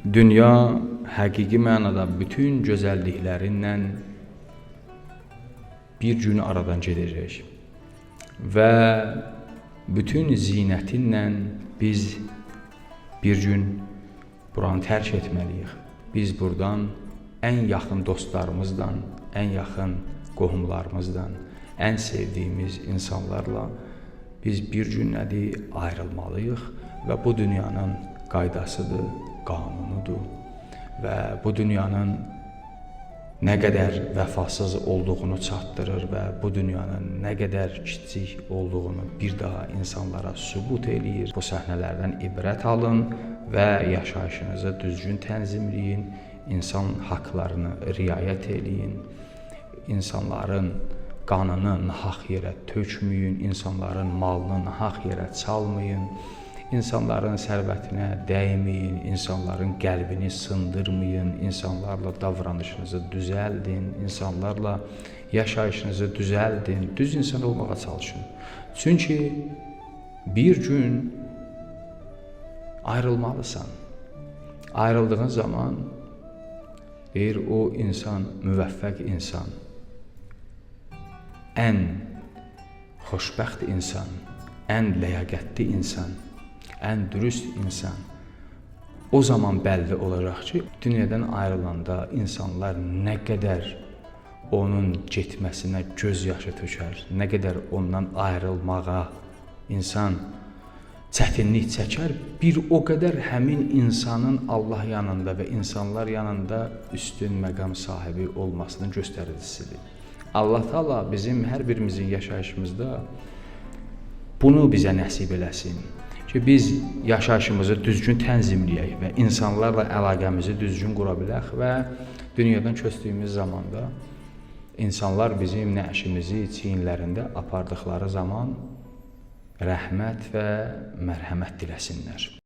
Dünya həqiqi mənada bütün gözəlliklərinlə bir gün aradan gedəcək və bütün zinətinlə biz bir gün buranı tərk etməliyik. Biz buradan ən yaxın dostlarımızdan, ən yaxın qohumlarımızdan, ən sevdiyimiz insanlarla biz bir gün ayrılmalıyıq və bu dünyanın qaydasıdır, qanunudur və bu dünyanın nə qədər vəfasız olduğunu çatdırır və bu dünyanın nə qədər kiçik olduğunu bir daha insanlara sübut eləyir. Bu səhnələrdən ibrət alın və yaşayışınızı düzgün tənzimləyin, insan haqlarını riayət eləyin, insanların qanını nahaq yerə tökməyin, insanların malını nahaq yerə çalmayın, insanların sərvətinə dəyməyin, insanların qəlbini sındırmayın, insanlarla davranışınızı düzəldin, insanlarla yaşayışınızı düzəldin, düz insan olmağa çalışın. Çünki bir gün ayrılmalısan. Ayrıldığın zaman o insan müvəffəq insan, ən xoşbəxt insan, ən ləyaqətli insan, ən dürüst insan o zaman bəlli olacaq ki, dünyadan ayrılanda insanlar nə qədər onun getməsinə göz yaşı tökər, nə qədər ondan ayrılmağa insan çətinlik çəkər, bir o qədər həmin insanın Allah yanında və insanlar yanında üstün məqam sahibi olmasının göstəricisidir. Allah Taala bizim hər birimizin yaşayışımızda bunu bizə nəsib eləsin ki, biz yaşayışımızı düzgün tənzimləyək və insanlarla əlaqəmizi düzgün qura bilək və dünyadan köçdüyümüz zamanda insanlar bizim nəşimizi çiyinlərində apardıqları zaman rəhmət və mərhəmət diləsinlər.